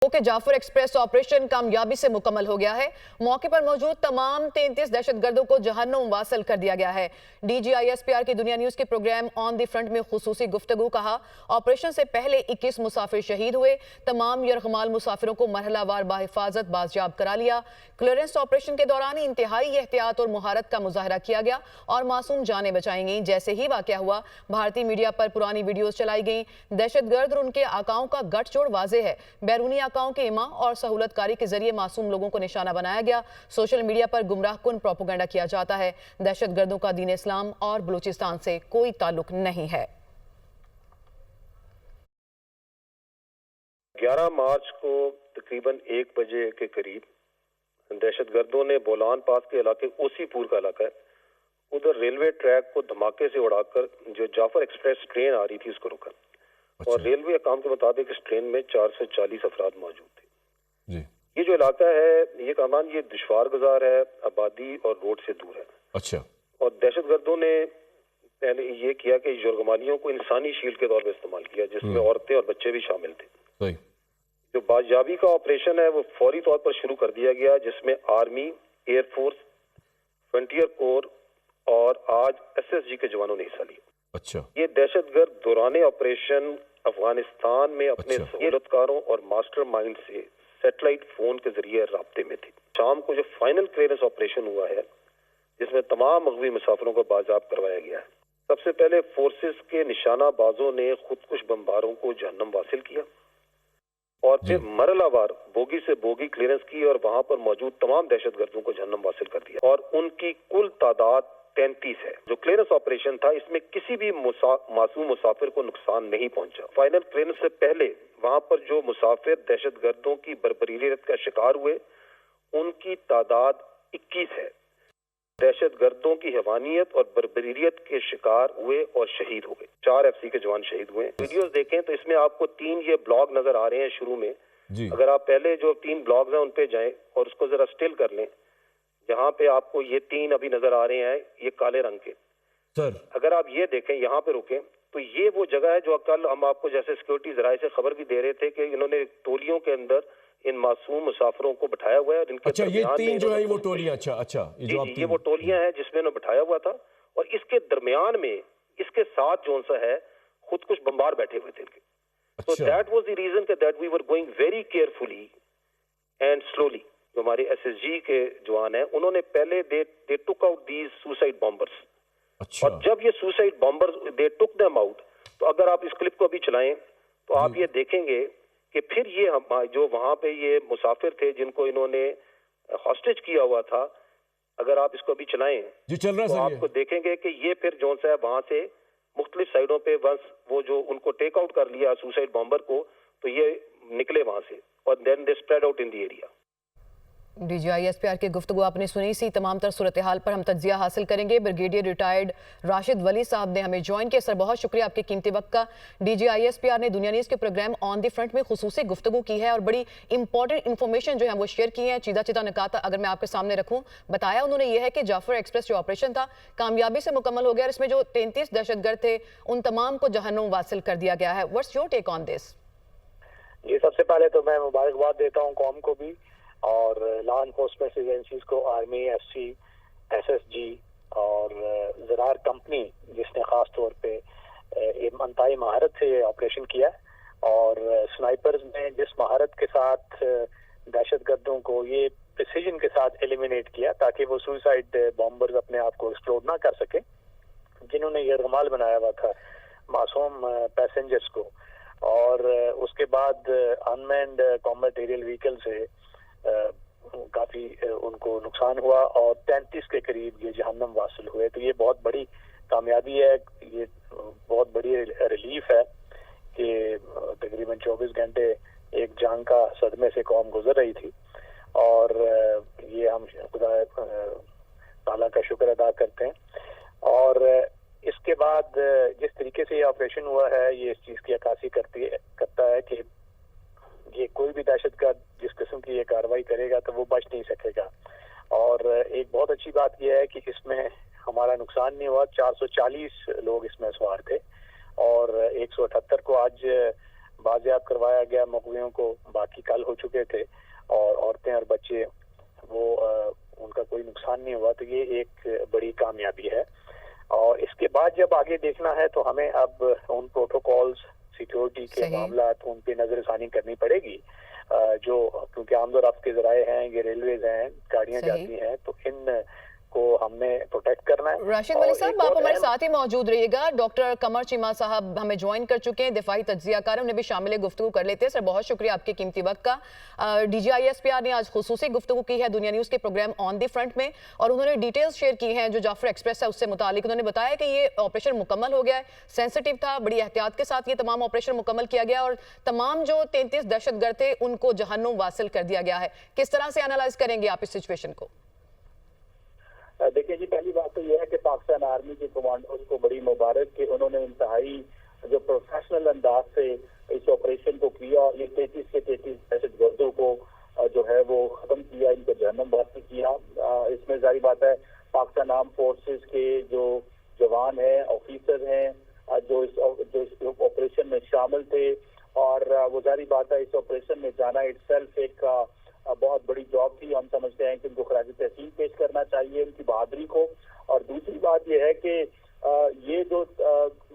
के Jafar express operation कामयाबी से मुकम्मल हो गया है। मौके पर मौजूद तमाम 33 दहशतगर्दों को जहन्नुम वासिल कर दिया गया है। DGISPR की दुनिया न्यूज के प्रोग्राम ऑन द फ्रंट में खुसूसी गुफ्तगू कहा, ऑपरेशन से पहले 21 मुसाफिर शहीद हुए। तमाम यरगमाल मुसाफिरों को मरहलावार बाहिफाजत बाजियाब करा लिया। क्लियरेंस ऑपरेशन के दौरान इंतहाई एहतियात और मुहारत का मुजाहरा किया गया और मासूम जानें बचाई गई। जैसे ही वाकया हुआ, भारतीय मीडिया पर पुरानी वीडियोज चलाई गई। दहशतगर्द और उनके आकाओं का गठजोड़ वाजे है। बैरूनी आकाओं के इमा और सहूलतकारी के जरिए मासूम लोगों को निशाना बनाया गया। सोशल मीडिया पर गुमराहकुन प्रोपेगेंडा किया जाता है। दहशतगर्दों का दीन इस्लाम और बलूचिस्तान से कोई ताल्लुक नहीं है। 11 मार्च को तकरीबन 1 बजे के करीब दहशतगर्दों ने बोलान पास के इलाके, ओसीपुर का इलाका है, उधर रेलवे ट्रैक को धमाके से उड़ाकर जो जाफर एक्सप्रेस ट्रेन आ रही थी उसको रोका। अच्छा। और रेलवे अकाउंट के मुताबिक इस ट्रेन में 440 अफराद मौजूद थे। जी। ये जो इलाका है, ये कामान ये दुश्वार गुजार है, आबादी और रोड से दूर है। अच्छा। और दहशतगर्दों ने पहले ये किया कि यरगमालियों को इंसानी शील्ड के तौर पर इस्तेमाल किया, जिसमें औरतें और बच्चे भी शामिल थे। सही। जो बाजियाबी का ऑपरेशन है वो फौरी तौर पर शुरू कर दिया गया, जिसमें आर्मी, एयरफोर्स, फ्रंटियर कोर और आज SSG के जवानों ने हिस्सा लिया। अच्छा। ये दहशतगर्द दौरान ऑपरेशन अफगानिस्तान में अपने सहूलतकारों और मास्टरमाइंड से सैटेलाइट फोन के जरिए राब्ते में थे। शाम को जो फाइनल क्लियरेंस ऑपरेशन हुआ है, जिसमें तमाम मगवी मुसाफिरों को बाजियाब करवाया गया है, सबसे पहले फोर्सेस के निशाना बाजों ने खुदकुश बमबारों को जहन्नम वासिल किया और फिर मरहलावार बोगी से बोगी क्लियरेंस की और वहां पर मौजूद तमाम दहशतगर्दों को जहन्नम वासिल कर दिया और उनकी कुल तादाद 33 है। जो क्लियरेंस ऑपरेशन था, इसमें किसी भी मासूम मुसाफिर को नुकसान नहीं पहुंचा। फाइनल क्लियरेंस से पहले वहां पर जो मुसाफिर दहशतगर्दों की बर्बरीयत का शिकार हुए, उनकी तादाद 21 है। दहशतगर्दों की हैवानियत और बर्बरीयत के शिकार हुए और शहीद हो गए। 4 FC के जवान शहीद हुए। वीडियोस देखें तो इसमें आपको 3 ये ब्लॉग नजर आ रहे हैं शुरू में। अगर आप पहले जो 3 ब्लॉग्स हैं उन पे जाएं और उसको जरा स्टिल कर लें, यहाँ पे आपको ये 3 अभी नजर आ रहे हैं, ये काले रंग के। सर अगर आप ये देखें, यहाँ पे रुकें, तो ये वो जगह है जो कल हम आपको जैसे सिक्योरिटी जराये से खबर भी दे रहे थे कि इन्होंने टोलियों के अंदर इन मासूम मुसाफिरों को बिठाया हुआ है। इनके अच्छा, ये 3 जो है वो टोलियां। अच्छा, ये वो टोलियां हैं जिसमें उन्होंने बिठाया हुआ था और इसके दरमियान में इसके साथ जो सा है खुद कुछ बम्बार बैठे हुए थे इनके। So that was the reason that we were going very carefully and slowly। जो हमारे SSG के जवान हैं, उन्होंने पहले they took out these suicide bombers। अच्छा। और जब ये suicide bombers they took them out, तो अगर आप इस क्लिप को अभी चलाएं तो आप ये देखेंगे कि फिर ये जो वहां पे ये मुसाफिर थे जिनको इन्होंने हॉस्टेज किया हुआ था, अगर आप इसको अभी चलाएं जी, चल रहा है, तो आपको देखेंगे कि ये फिर जो सा है वहां से मुख्तलिफ साइडों पे बस वो जो उनको टेक आउट कर लिया सुसाइड बॉम्बर को, तो ये निकले वहां से और then they spread out in the area. DGISPR की गुफ्तगू आपने सुनी। सी तमाम तर सूरत हाल पर हम तज्जिया हासिल करेंगे। ब्रिगेडियर रिटायर्ड राशिद वली साहब ने हमें ज्वाइन किया। सर, बहुत शुक्रिया आपके कीमती वक्त का। DGISPR ने दुनिया न्यूज़ के प्रोग्राम ऑन द फ्रंट में खुसूसी गुफ्तगू की है और बड़ी इंपॉर्टेंट इन्फॉर्मेशन जो है वो शेयर की है। चीदा निकात अगर मैं आपके सामने रखूँ, बताया उन्होंने ये है कि जाफर एक्सप्रेस जो ऑपरेशन था कामयाबी से मुकम्मल हो गया और इसमें जो 33 दहशतगर्द थे उन तमाम को जहन्नुम वासिल कर दिया गया है। What's your take on this? ये सबसे पहले तो मैं मुबारकबाद देता हूँ कौम को भी और लॉ एनफोर्समेंट एजेंसीज को, आर्मी, FC, SSG और ज़रार कंपनी जिसने ख़ास तौर पे इंतहाई महारत से ये ऑपरेशन किया और स्नाइपर्स ने जिस महारत के साथ दहशतगर्दों को ये प्रिसीजन के साथ एलिमिनेट किया ताकि वो सुसाइड बॉम्बर्स अपने आप को एक्सप्लोड ना कर सके, जिन्होंने यरगमाल बनाया हुआ था मासूम पैसेंजर्स को। और उसके बाद अनमैन्ड कॉम्बैट एरियल व्हीकल से काफी उनको नुकसान हुआ और 33 के करीब ये जहन्नम वासिल हुए। तो ये बहुत बड़ी कामयाबी है, ये बहुत बड़ी रिलीफ है कि तकरीबन 24 घंटे एक जंग का सदमे से कौम गुजर रही थी और ये हम खुदा ताला का शुक्र अदा करते हैं। और इसके बाद जिस तरीके से ये ऑपरेशन हुआ है, ये इस चीज की अक्कासी करता है कि ये कोई भी दहशतगर्द जिस किस्म की ये कार्रवाई करेगा तो वो बच नहीं सकेगा। और एक बहुत अच्छी बात यह है कि इसमें हमारा नुकसान नहीं हुआ। 440 लोग इसमें सवार थे और 178 को आज बाजियाब करवाया गया मुकदमियों को, बाकी कल हो चुके थे, और औरतें और बच्चे वो उनका कोई नुकसान नहीं हुआ, तो ये एक बड़ी कामयाबी है। और इसके बाद जब आगे देखना है तो हमें अब उन प्रोटोकॉल्स, सिक्योरिटी के मामला, उन पे नजरसानी करनी पड़ेगी, जो क्योंकि आमदोरफ्त के जराए हैं, ये रेलवेज हैं, गाड़ियां जाती हैं, तो इन को हमने प्रोटेक्ट करना है। राशिद वली साहब, आप हमारे साथ ही मौजूद रहिएगा। डॉक्टर कमर चीमा साहब हमें ज्वाइन कर चुके हैं, दिफाई तज्जियाकार, उन्हें भी शामिल गुफ्तगू कर लेते हैं। सर, बहुत शुक्रिया आपके कीमती वक्त का। DGISPR ने आज खुसूसी गुफ्तगू की है दुनिया न्यूज के प्रोग्राम ऑन द फ्रंट में, और उन्होंने डिटेल्स शेयर की हैं जो जाफर एक्सप्रेस है उससे मुतालिक। उन्होंने बताया कि ये ऑपरेशन मुकम्मल हो गया है, सेंसिटिव था, बड़ी एहतियात के साथ ये तमाम ऑपरेशन मुकम्मल किया गया, और तमाम जो 33 दहशतगर्द थे उनको जहन्नुम वासिल कर दिया गया है। किस तरह से एनालाइज करेंगे आप इस सिचुएशन को? देखिए जी, पहली बात तो यह है कि पाकिस्तान आर्मी के कमांडोज को बड़ी मुबारक कि उन्होंने इंतहाई जो प्रोफेशनल अंदाज से इस ऑपरेशन को किया, और ये 33 के 33 दहशतगर्दों को जो है वो खत्म किया, इनको जहन्नुम वासिल किया। इसमें जाहिर बात है पाकिस्तान आर्म फोर्सेस के जो जवान हैं, ऑफिसर हैं, जो इस ऑपरेशन में शामिल थे, और वो जाहिर बात है इस ऑपरेशन में जाना इटसेल्फ एक बहुत बड़ी जॉब थी। हम समझते हैं कि उनको खराज तहसीन पेश करना चाहिए उनकी बहादुरी को। और दूसरी बात यह है कि ये जो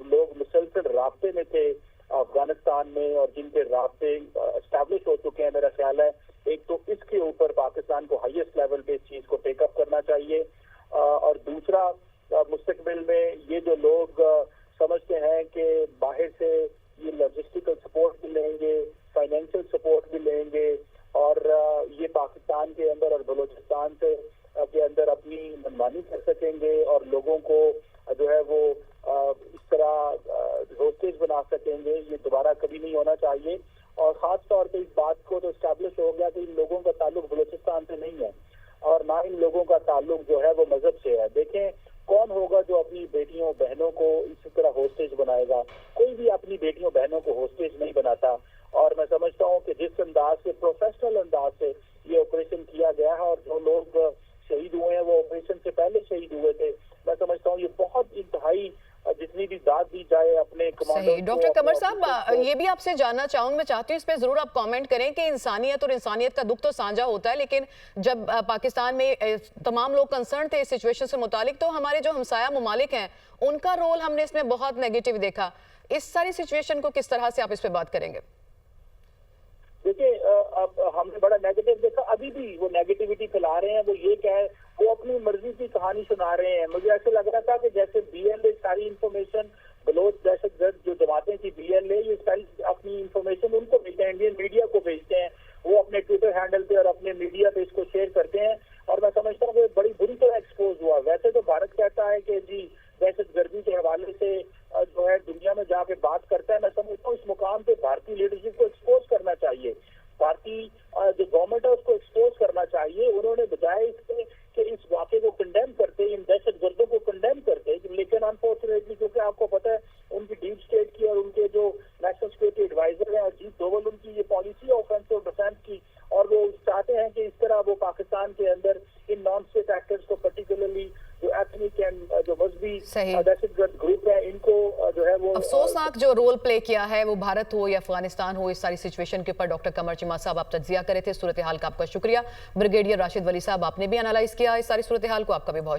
लोग मुसलसल रास्ते में थे अफगानिस्तान में, और जिनके रास्ते एस्टैब्लिश हो चुके हैं, मेरा ख्याल है एक तो इसके ऊपर पाकिस्तान को हाईएस्ट लेवल पे इस चीज को टेकअप करना चाहिए, और दूसरा मुस्तकबिल में ये जो लोग समझते हैं कि बाहर से ये लॉजिस्टिकल सपोर्ट भी लेंगे, फाइनेंशियल सपोर्ट भी लेंगे, और ये पाकिस्तान के अंदर और बलूचिस्तान से के अंदर अपनी मनमानी कर सकेंगे, और लोगों को जो है वो इस तरह होस्टेज बना सकेंगे। ये दोबारा कभी नहीं होना चाहिए। और खास तौर पे इस बात को तो एस्टैब्लिश हो गया कि इन लोगों का ताल्लुक बलूचिस्तान से नहीं है, और ना इन लोगों का ताल्लुक जो है वो मजहब से है। देखें, कौन होगा जो अपनी बेटियों बहनों को इसी तरह होस्टेज बनाएगा? कोई भी अपनी बेटियों बहनों को होस्टेज नहीं बनाता। और मैं समझता हूँ कि जिस अंदाज से, प्रोफेशनल अंदाज से ये ऑपरेशन किया गया है, और जो लोग शहीद हुए हैं वो ऑपरेशन से पहले शहीद हुए थे, मैं समझता हूँ ये बहुत इंतहाई, जितनी भी दाद दी जाए अपने सही। डॉक्टर कमर साहब, ये भी आपसे जानना चाहूंगी, मैं चाहती हूँ इस पे जरूर आप कमेंट करें कि इंसानियत और इंसानियत का दुख तो साझा होता है, लेकिन जब पाकिस्तान में तमाम लोग कंसर्न थे इस सिचुएशन से मुतालिक, तो हमारे जो हमसाया ममालिक हैं उनका रोल हमने इसमें बहुत नेगेटिव देखा। इस सारी सिचुएशन को किस तरह से आप इस पे बात करेंगे? देखिए, अब हमने बड़ा नेगेटिव देखा, अभी भी वो नेगेटिविटी फैला रहे हैं। वो ये क्या है, वो अपनी मर्जी की कहानी सुना रहे हैं। मुझे ऐसे लग रहा था कि जैसे BLA सारी इंफॉर्मेशन, बलोच दहशतगर्द जो जमातें थी BLA, ये सारी अपनी इंफॉर्मेशन उनको भेजते हैं, इंडियन मीडिया को भेजते हैं, वो अपने ट्विटर हैंडल पे और अपने मीडिया पे इसको शेयर करते हैं, और मैं समझता हूँ कि बड़ी बुरी तरह एक्सपोज हुआ। वैसे तो भारत कहता है कि जी दहशतगर्दी के हवाले से जो है दुनिया में जाके बात करता है। मैं समझता हूँ इस मुकाम पे भारतीय लीडरशिप को एक्सपोज करना चाहिए, भारतीय जो गवर्नमेंट है उसको एक्सपोज करना चाहिए। उन्होंने बजाय इसके कि इस वाक़े को कंडेम करते, इन दहशतगर्दों को कंडेम करते, लेकिन अनफॉर्चुनेटली क्योंकि आपको पता है उनकी डीप स्टेट की और उनके जो नेशनल सिक्योरिटी एडवाइजर हैं अजीत डोवल, उनकी ये पॉलिसी है ऑफेंसिव डिफेंस की, और वो चाहते हैं कि इस तरह वो पाकिस्तान के अंदर इन नॉन स्टेट एक्टर्स को, पर्टिकुलरली जो एथनिक एंड जो मजहबी दहशतगर्द ग्रुप है, इनको जो है वो अफसोसनाक जो रोल प्ले किया है, वो भारत हो या अफगानिस्तान हो, इस सारी सिचुएशन के ऊपर डॉक्टर कमर चीमा साहब आप तज्जिया करे थे। सूरत हाल का आपका शुक्रिया। ब्रिगेडियर राशिद वली साहब, आपने भी एनालाइज किया इस सारी सूरत हाल को, आपका भी बहुत